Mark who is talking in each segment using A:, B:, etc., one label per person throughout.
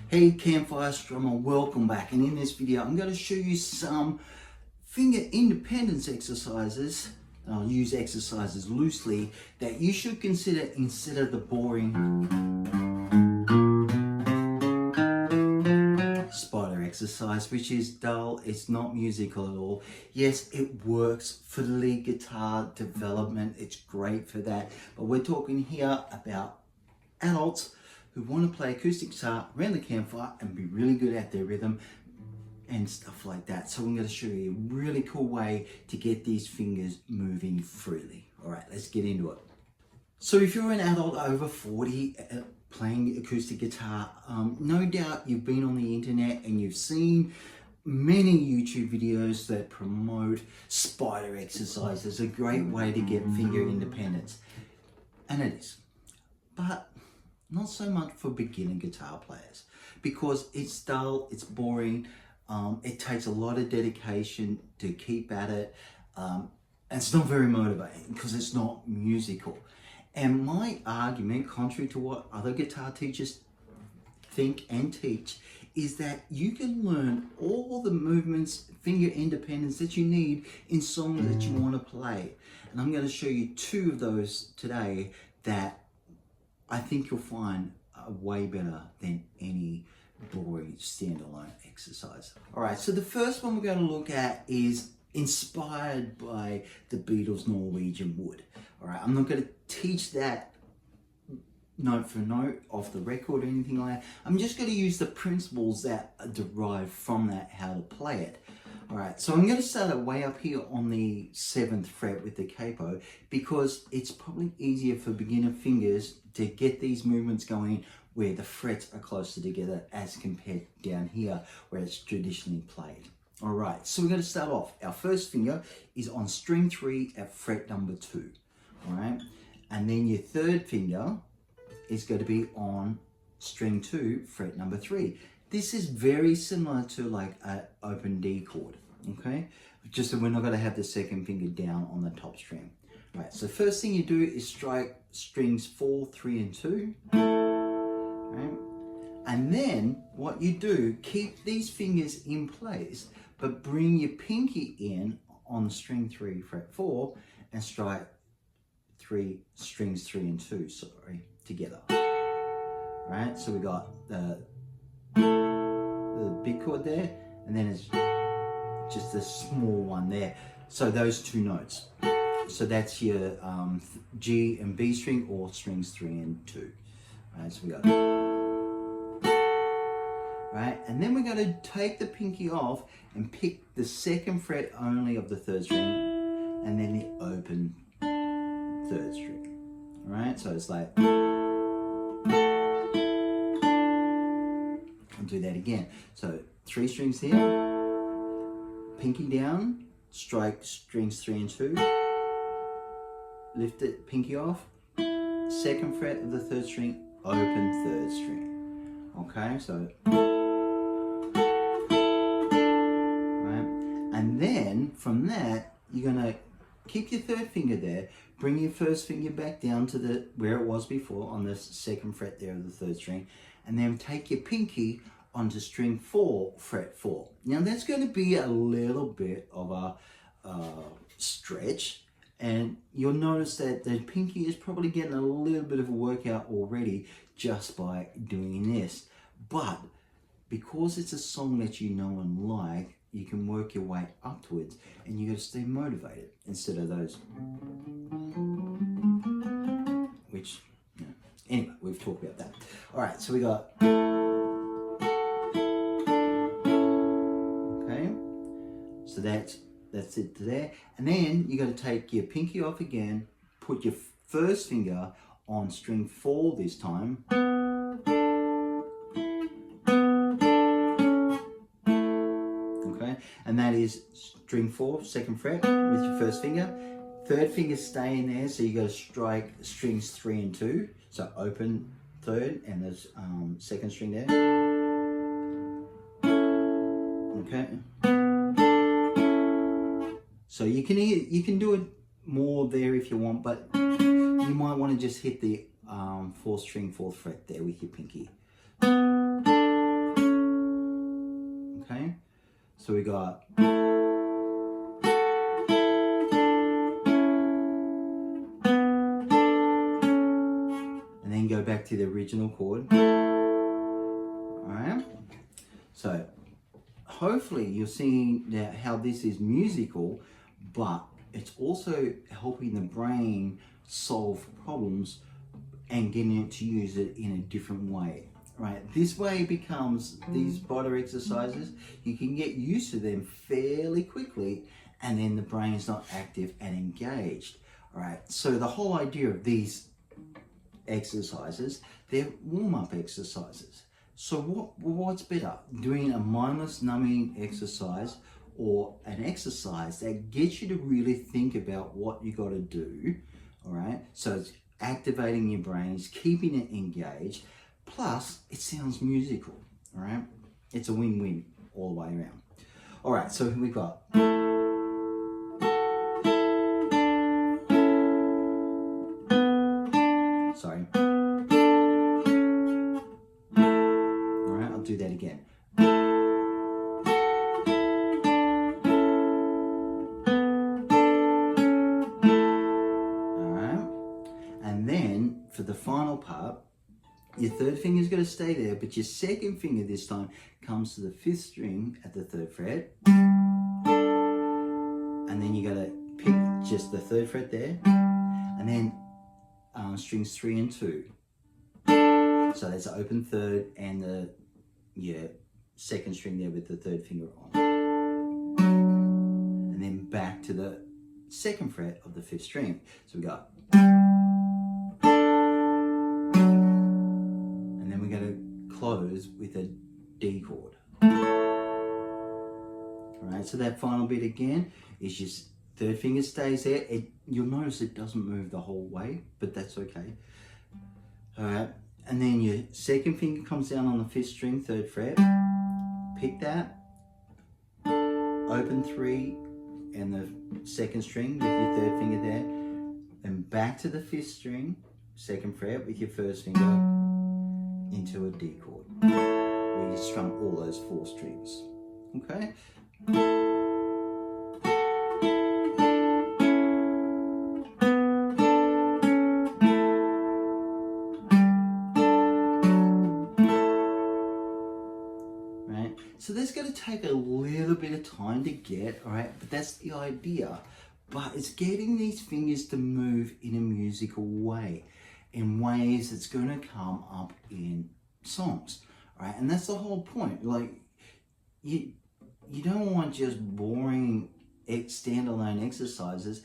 A: Hey Campfire Strummer, welcome back, and in this video I'm going to show you some finger independence exercises. I'll use exercises loosely that you should consider instead of the boring spider exercise, which is dull, it's not musical at all. Yes, it works for lead guitar development, it's great for that, but we're talking here about adults who want to play acoustic guitar around the campfire and be really good at their rhythm and stuff like that. So I'm going to show you a really cool way to get these fingers moving freely. All right, let's get into it. So if you're an adult over 40 playing acoustic guitar, no doubt you've been on the internet and you've seen many YouTube videos that promote spider exercises, a great way to get finger independence. And it is. But not so much for beginner guitar players, because it's dull, it's boring, it takes a lot of dedication to keep at it, and it's not very motivating because it's not musical. And my argument, contrary to what other guitar teachers think and teach, is that you can learn all the movements, finger independence that you need in songs that you want to play. And I'm going to show you two of those today that I think you'll find are way better than any boring standalone exercise. All right, so the first one we're going to look at is inspired by the Beatles' Norwegian Wood. All right, I'm not going to teach that note for note off the record or anything like that. I'm just going to use the principles that are derived from that, how to play it. All right, so I'm going to start it way up here on the 7th fret with the capo, because it's probably easier for beginner fingers to get these movements going where the frets are closer together as compared down here where it's traditionally played. All right, so we're going to start off. Our first finger is on string 3 at fret number 2. All right, and then your third finger is going to be on string 2, fret number 3. This is very similar to like an open D chord, okay? Just that we're not going to have the second finger down on the top string. All right, so first thing you do is strike strings 4, 3, and 2. Right? And then what you do, keep these fingers in place, but bring your pinky in on string 3, fret 4, and strike strings 3 and 2, together. Right? So we got the big chord there, and then it's just a small one there. So those two notes. So that's your G and B string, or strings 3 and 2. Right, so we got, right, and then we're going to take the pinky off and pick the 2nd fret only of the 3rd string, and then the open 3rd string. All right, so it's like, I'll do that again. So 3 strings here, pinky down, strike strings 3 and 2, lift it, pinky off, 2nd fret of the 3rd string, open 3rd string. Okay, so, right, and then from that, you're gonna keep your 3rd finger there, bring your 1st finger back down to where it was before on the 2nd fret there of the 3rd string, and then take your pinky onto string 4, fret 4. Now that's going to be a little bit of a stretch, and you'll notice that the pinky is probably getting a little bit of a workout already just by doing this. But because it's a song that you know and like, you can work your way upwards, and you got to stay motivated instead of those, which, you know, anyway, we've talked about that. All right, so we got, okay, so that's it there. And then you got to take your pinky off again, put your 1st finger on string 4 this time, okay, and that is string 4, 2nd fret with your 1st finger. 3rd finger stay in there, so you got to strike strings 3 and 2, so open 3rd, and there's 2nd string there, okay. So you can do it more there if you want, but you might want to just hit the 4th string, 4th fret there with your pinky. So we got and then go back to the original chord. Alright? So hopefully you're seeing now how this is musical, but it's also helping the brain solve problems and getting it to use it in a different way. Right, this way becomes these body exercises, you can get used to them fairly quickly, and then the brain is not active and engaged. All right, so the whole idea of these exercises, they're warm-up exercises. So what's better, doing a mindless numbing exercise or an exercise that gets you to really think about what you got to do? All right, so it's activating your brain, it's keeping it engaged, plus it sounds musical. All right, it's a win-win all the way around. All right, so we've got sorry. All right, I'll do that again. All right, and then for the final part, your third finger is going to stay there, but your second finger this time comes to the 5th string at the 3rd fret. And then you got to pick just the 3rd fret there. And then strings 3 and 2. So that's the open 3rd and the 2nd string there with the 3rd finger on. And then back to the 2nd fret of the 5th string. So we got. Close with a D chord. Alright, so that final bit again is just 3rd finger stays there. You'll notice it doesn't move the whole way, but that's okay. Alright, and then your 2nd finger comes down on the 5th string, 3rd fret. Pick that, open 3 and the 2nd string with your 3rd finger there. Then back to the 5th string, 2nd fret with your 1st finger into a D chord, where you strum all those 4 strings. Okay? Right? So that's going to take a little bit of time to get, alright? But that's the idea. But it's getting these fingers to move in a musical way, in ways that's going to come up in songs, right? And that's the whole point. Like, you don't want just boring standalone exercises.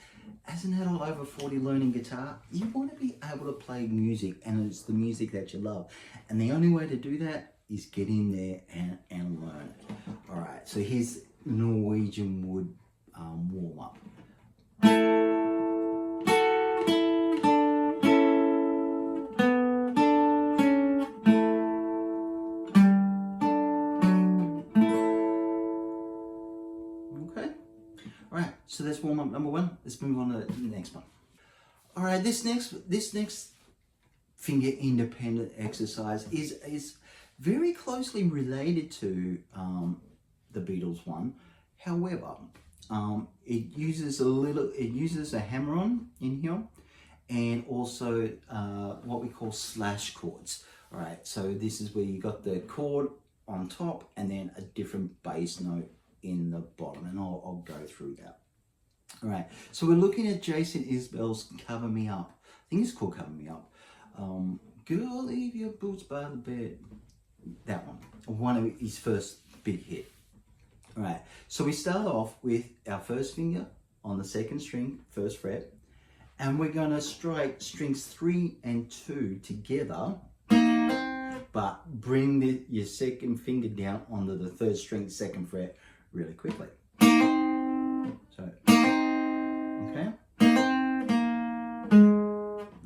A: As an adult over 40 learning guitar, you want to be able to play music, and it's the music that you love. And the only way to do that is get in there and learn it. All right, so here's Norwegian Wood warm-up. So that's warm up number 1. Let's move on to the next one. All right, this next finger independent exercise is very closely related to the Beatles one. However, it uses a hammer-on in here, and also what we call slash chords. All right, so this is where you got the chord on top and then a different bass note in the bottom, and I'll go through that. All right, so we're looking at Jason Isbell's Cover Me Up. I think it's called Cover Me Up. Girl, leave your boots by the bed. That one of his first big hit. All right, so we start off with our 1st finger on the 2nd string, 1st fret, and we're going to strike strings 3 and 2 together, but bring your 2nd finger down onto the 3rd string, 2nd fret really quickly. So, okay. All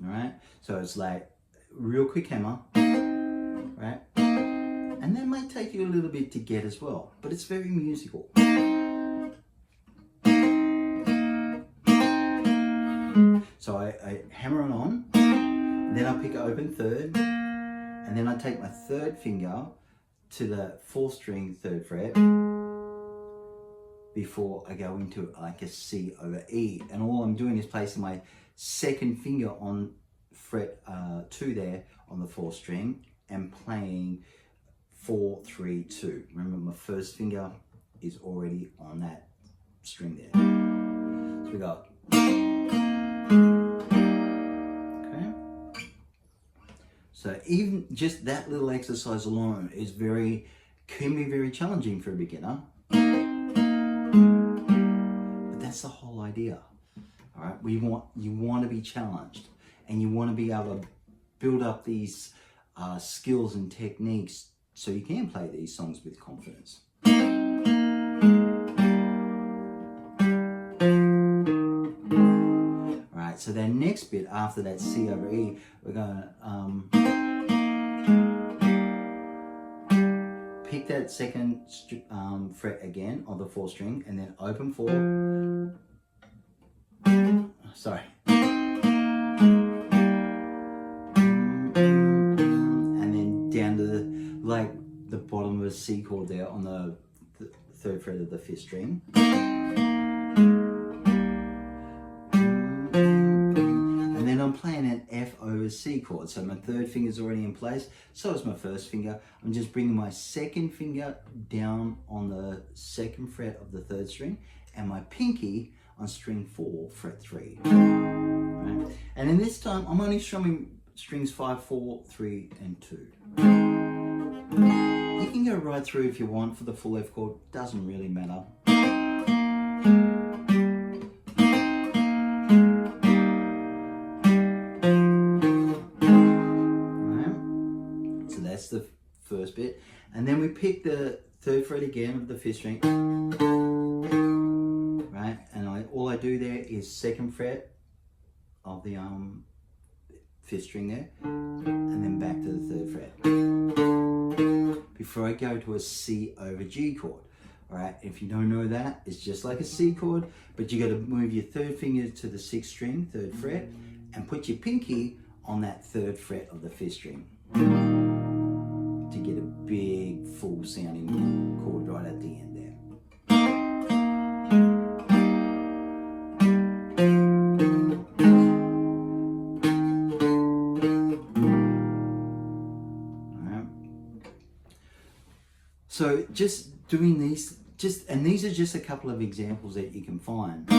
A: right. So it's like real quick hammer, right? And that might take you a little bit to get as well, but it's very musical. So I hammer it on, then I pick an open 3rd, and then I take my 3rd finger to the 4th string, 3rd fret, before I go into like a C over E. And all I'm doing is placing my second finger on fret 2 there on the 4th string and playing 4, 3, 2. Remember, my first finger is already on that string there. So we got, okay. So even just that little exercise alone is can be very challenging for a beginner. But that's the whole idea. All right, you want to be challenged, and you want to be able to build up these skills and techniques so you can play these songs with confidence. All right, so that next bit after that C over E, we're going to pick that second fret again on the 4th string, and then open 4. Sorry. And then down to the bottom of a C chord there on the 3rd fret of the 5th string. And then I'm playing an F over C chord. So my 3rd finger is already in place. So is my 1st finger. I'm just bringing my 2nd finger down on the 2nd fret of the 3rd string, and my pinky on string 4, fret 3. Right? And in this time, I'm only strumming strings 5, 4, 3, and 2. You can go right through if you want for the full F chord, doesn't really matter. Right? So that's the first bit. And then we pick the 3rd fret again of the 5th string. Right? And all I do there is 2nd fret of the 5th string there, and then back to the 3rd fret before I go to a C over G chord. All right, if you don't know that, it's just like a C chord, but you got to move your 3rd finger to the 6th string, 3rd fret, and put your pinky on that 3rd fret of the 5th string to get a big full sounding chord right at the end there. So just doing these, and these are just a couple of examples that you can find.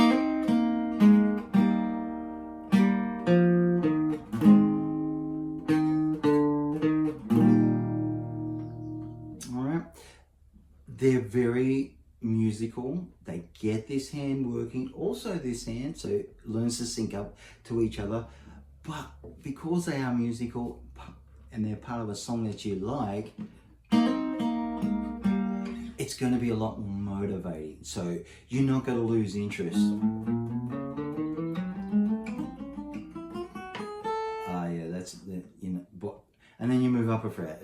A: All right, they're very musical. They get this hand working, also this hand, so it learns to sync up to each other. But because they are musical and they're part of a song that you like, it's going to be a lot more motivating. So you're not going to lose interest. Yeah, that's the, but, and then you move up a fret.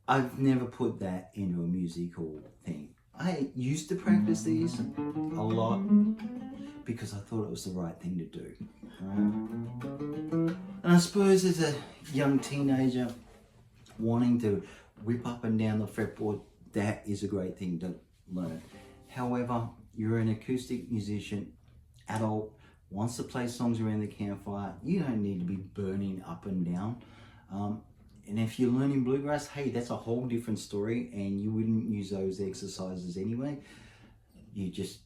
A: I've never put that into a musical thing. I used to practice these a lot because I thought it was the right thing to do. And I suppose as a young teenager wanting to whip up and down the fretboard, that is a great thing to learn. However, you're an acoustic musician, adult, wants to play songs around the campfire. You don't need to be burning up and down. And if you're learning bluegrass, hey, that's a whole different story, and you wouldn't use those exercises anyway. You just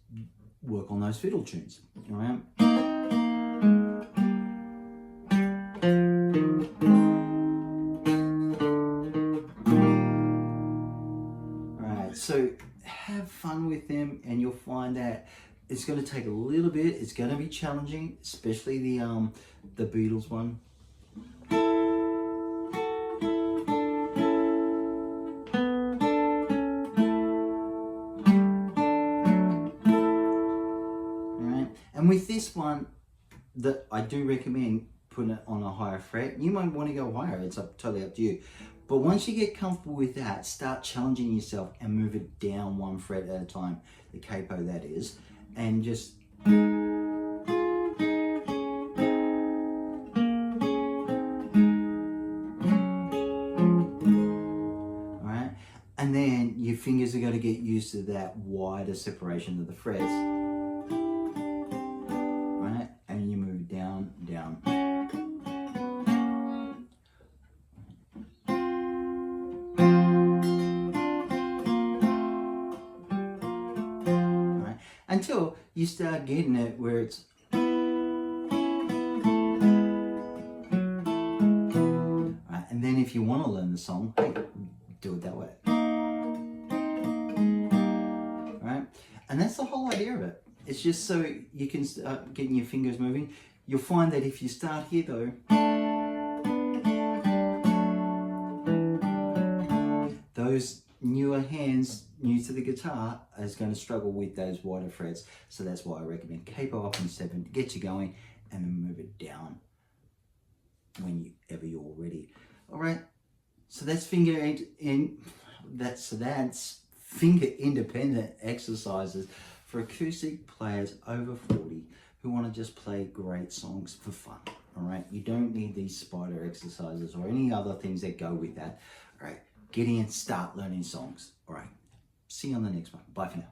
A: work on those fiddle tunes, all right? All right, so have fun with them, and you'll find that it's going to take a little bit. It's going to be challenging, especially the Beatles one. And with this one, that I do recommend putting it on a higher fret. You might want to go higher, it's totally up to you. But once you get comfortable with that, start challenging yourself and move it down 1 fret at a time, the capo that is, and just... Alright, fingers are going to get used to that wider separation of the frets, right? And you move down, down. Right? Until you start getting it where it's right. And then if you want to learn the song, hey, do it that way. Right? And that's the whole idea of it. It's just so you can start getting your fingers moving. You'll find that if you start here though, those newer hands, new to the guitar, is going to struggle with those wider frets. So that's why I recommend capo up in 7 to get you going, and then move it down whenever you're ready. All right. So that's that's finger independent exercises for acoustic players over 40 who want to just play great songs for fun. All right. You don't need these spider exercises or any other things that go with that. All right. Get in, start learning songs. All right. See you on the next one. Bye for now.